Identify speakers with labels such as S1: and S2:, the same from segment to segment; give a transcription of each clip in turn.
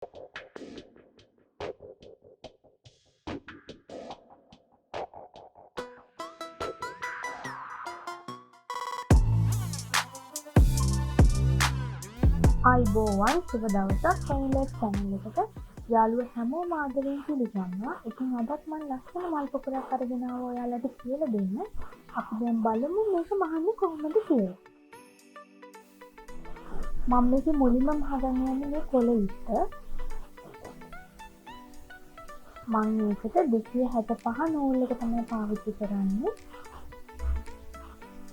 S1: අයිබෝවන් සුබ දවසක් කැයිලට් channel එකට යාළුවෝ හැමෝම ආදරයෙන් පිළිගන්නවා. ඉතින් අදත් මම ලස්සන මල් පොකුරක් අරගෙන ආවා ඔයාලට කියලා දෙන්න. අපි දැන් බලමු මේක මහන්නේ කොහොමද කියලා. මම මේක මුලින්ම මහගන්න යන්නේ මේ කොළ ඉස්ස. මම මේකට 265 නූල් එක තමයි පාවිච්චි කරන්නේ.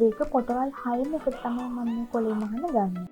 S1: ඒක පොටවල් 6 එකට තමයි මම මේ කොළේ මහන ගන්නේ.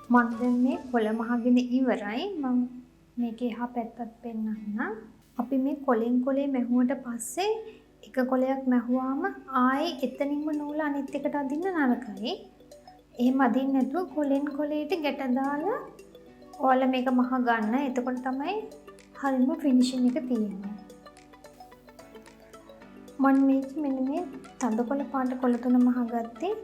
S1: මම දැන් මේ කොළ මහගෙන ඉවරයි. මම මේකේ එහා පැත්තත් පෙන්නන්නම්. අපි මේ කොළෙන් කොළේ මැහුවට පස්සේ එක කොළයක් මැහුවාම ආයේ එතනින්ම නූල අනිත් එකට අදින්න නරකයි. එහෙම අදින්න නැතුව කොළෙන් කොළේට ගැට දාලා ඔයාලා මේක මහ ගන්න. එතකොට තමයි හරියම ෆිනිෂින් එක තියෙන්නේ. මම මේක මෙන්න මේ තද කොළ පාට කොළ තුන මහ ගත්තේ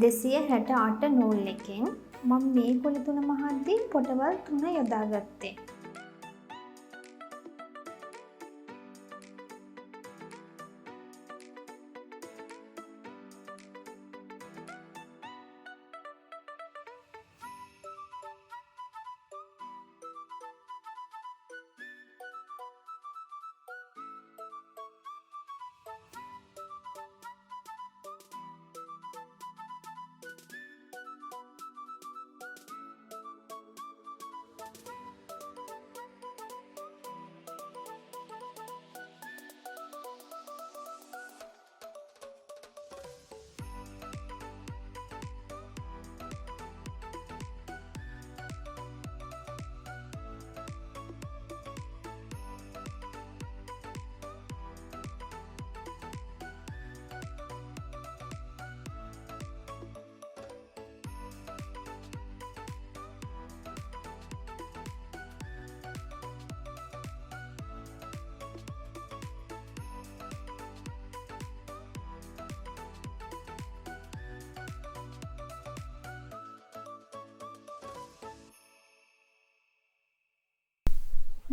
S1: 268 නූල් එකෙන්. මම මේ කොළ තුන මහද්දී පොටවල් 3 යොදාගත්තේ.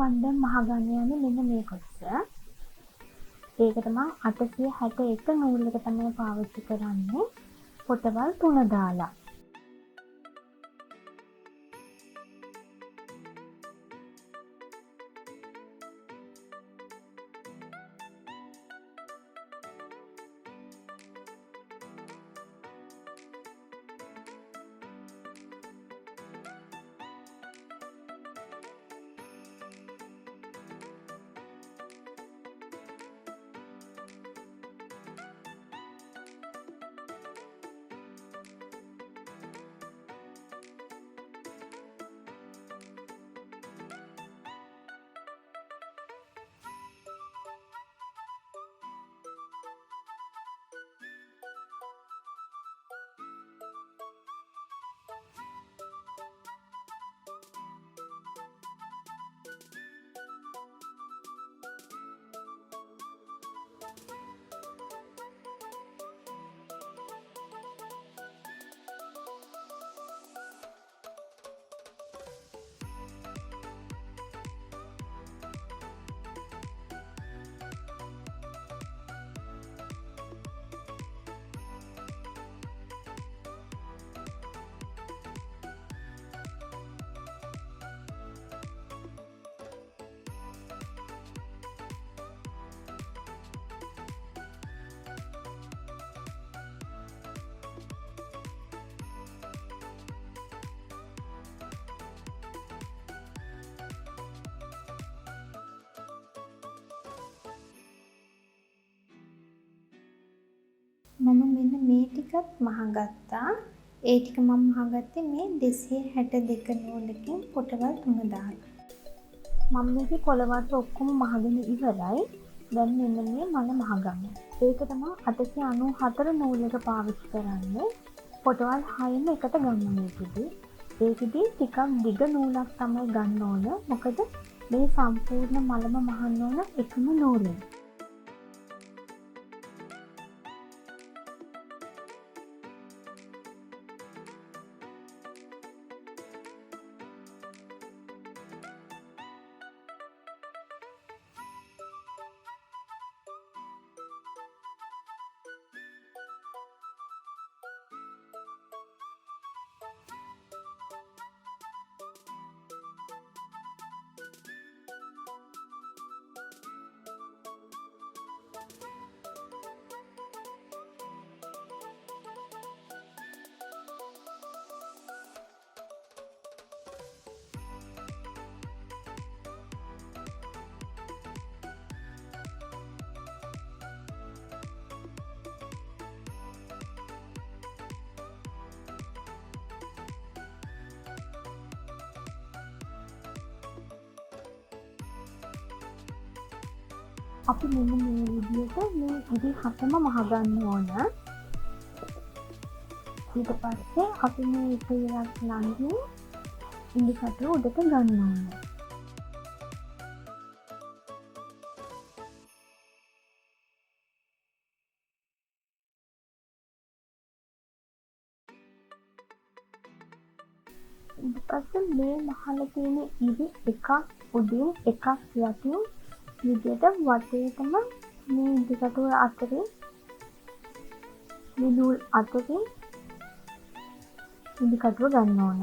S1: මම දැන් මහගන්න යන්නේ මෙන්න මේ කොටස. ඒකට මම 861 නූල් එක තමයි පාවිච්චි කරන්නේ. පොටවල් 3 දාලා. මම මෙන්න මේ ටිකත් මහගත්තා. ඒ ටික මම මහගත්තේ මේ 262 නූලකින් පොටවල් 3 දාලා. මම මේකේ කොළවර්ග ඔක්කොම මහගෙන ඉවරයි. දැන් මෙන්න මේ මල මහගන්න. ඒක තමයි 894 නූල් එක පාවිච්චි කරන්නේ. පොටවල් 6ම එකට ගන්න මේකෙදි. ඒකෙදි ටිකක් දිග නූලක් තමයි ගන්න ඕන. මොකද මේ සම්පූර්ණ මලම මහන්න ඕන එකම නූලෙන්. අපි මෙන්න මේ විදිහට මේ ඉදි හතම මහගන්න ඕන. ඊට පස්සේ අපි මේ ඉතිරියක් ළඟින් ඉදි කටුව උඩට ගන්න ඕන. ඊට පස්සේ මේ මහල තියෙන ඉදි එකක් උඩින් එකක් යටින් විදියට වටේටම මේ ඉදි කටුව අතරේ නූල් අතරේ ඉදි කටුව ගන්න ඕන.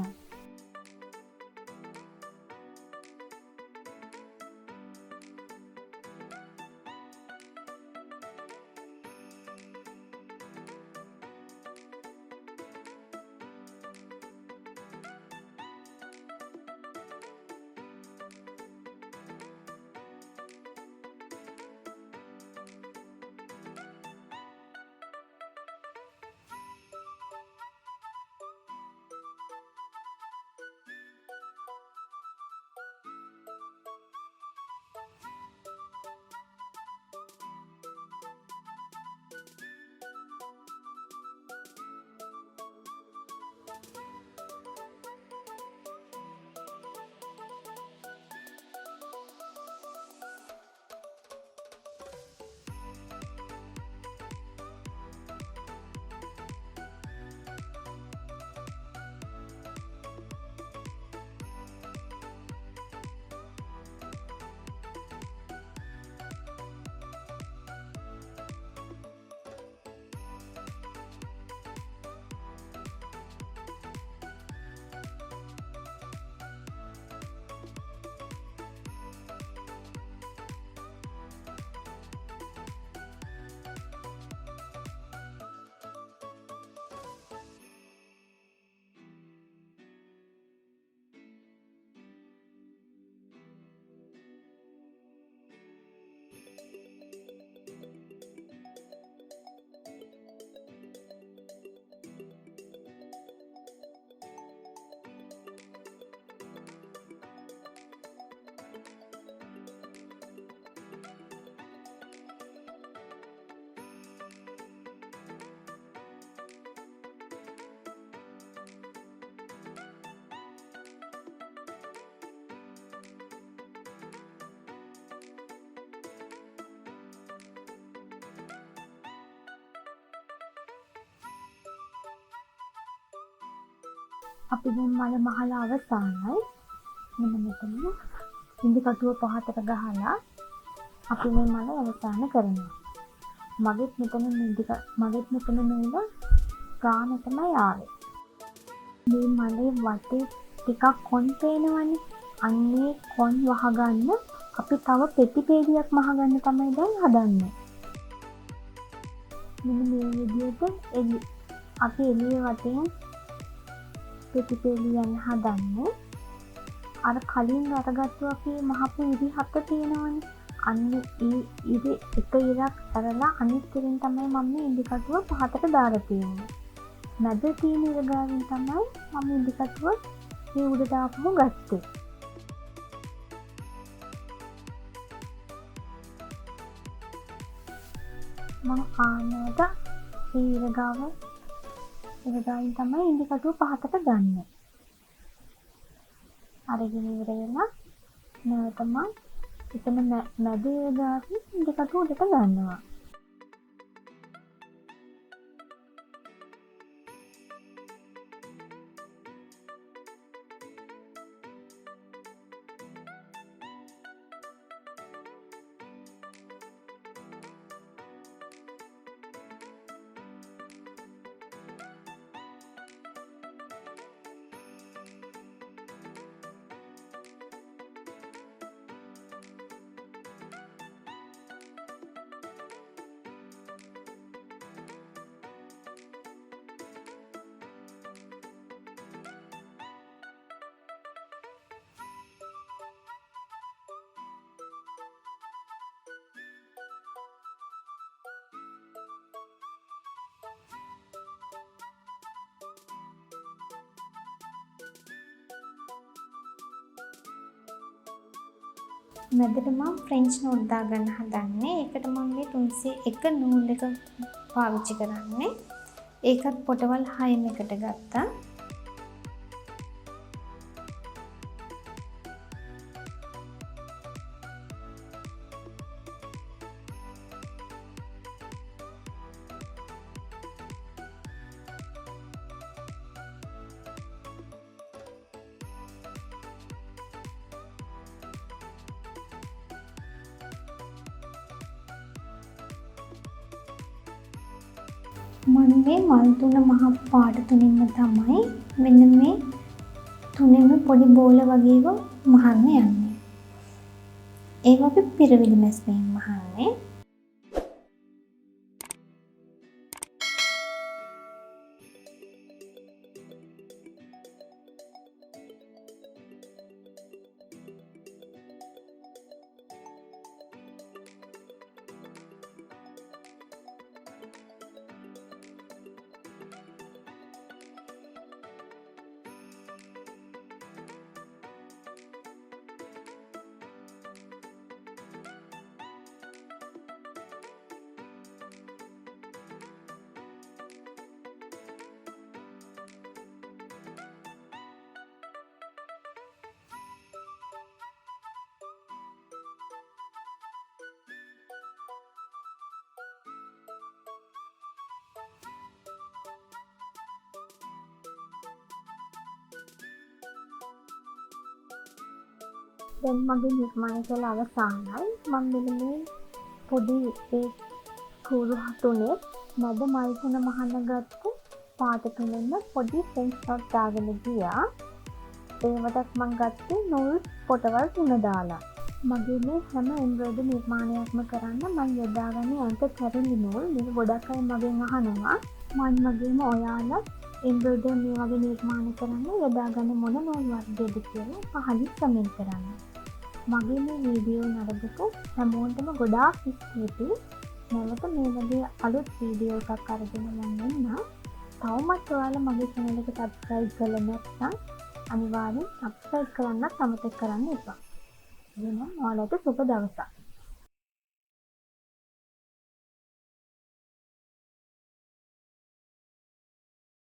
S1: අපි දැන් මල මහලා අවසానයි. මෙන්න මෙතන ඉන්දි කටුව පහතට ගහලා අපි මේ මල අවසాన කරනවා. මගෙත් මෙතන නූල ගාන තමයි ආවේ. මේ මලේ වටේ ටිකක් කොන් පේනවනේ. අන්නේ කොන් වහගන්න අපි තව පෙති පෙදියක් මහගන්න තමයි දැන් හදන්නේ. මෙන්න මේ විදිහට අපි එළිය වටෙන් පෙති පෙදියන් හදන්නේ. අර කලින් අරගත්තු අපි මහපු ඉදි හත තියෙනවනේ. අන්න ඉරි එක ඉරක් අරලා අනිත් ඉරෙන් තමයි මම මේ ඉදි කටුව පහතට දාලා තියෙන්නේ. මැද තියෙන ඉර ගාවින් තමයි මම ඉදි කටුව මේ උඩට ආපුම ගත්තේ. මම ආනෝට ඉර ගාවින් තමයි ඉදි කටුව පහතට ගන්නේ. අරගෙන ඉවර වෙලා නැවත මම එතන මැද ඉර ගාවින් ඉදි කටුව උඩට ගන්නවා. මැදට මම ෆ්‍රෙන්ච් නූල් දාගන්න හදන්නේ. ඒකට මම මේ 301 නූල් එක පාවිච්චි කරන්නේ. ඒකත් පොටවල් 6න් එකට ගත්තා. මම මේ මල් තුන මහ පාට තුනින්ම තමයි මෙන්න මේ තුනෙම පොඩි බෝල වගේව මහන්න යන්නේ. ඒක අපි පිරවිලි මැස්මෙන් මහන්නේ. දැන් මගේ නිර්මාණය කළ අවසానයි. මම මෙන්න පොඩි ඒ කුරු තුනේ මැද මල් තුන මහන්න ගත්ත පාට තුනෙන්ම පොඩි ෆ්‍රෙන්ච් නෝට් දාගෙන ගියා. ඒවටත් මම ගත්තේ නූල් පොටවල් 3 දාලා. මගේ මේ හැම එම්බ්‍රොයිඩරි නිර්මාණයක්ම කරන්න මම යොදාගන්නේ අන්ත කැරලි නූල්. මේක ගොඩක් අය මගෙන් අහනවා මම වගේම ඔයාලා එම්බ්‍රොයිඩරි මේ වගේ නිර්මාණ කරන්න යොදාගන්නේ මොන නූල් වර්ගයද කියලා පහලින් කමෙන්ට් කරන්න. මගේ මේ වීඩියෝ නරඹපු හැමෝටම ගොඩාක් ස්තුතියි. නැවත මේ වගේ අලුත් වීඩියෝ එකක් අරගෙන මම එන්න. තවමත් ඔයාලා මගේ channel එක subscribe කරලා නැත්නම් අනිවාර්යෙන් subscribe කරන්න අමතක කරන්න එපා. එහෙනම් ඔයාලට සුබ දවසක්.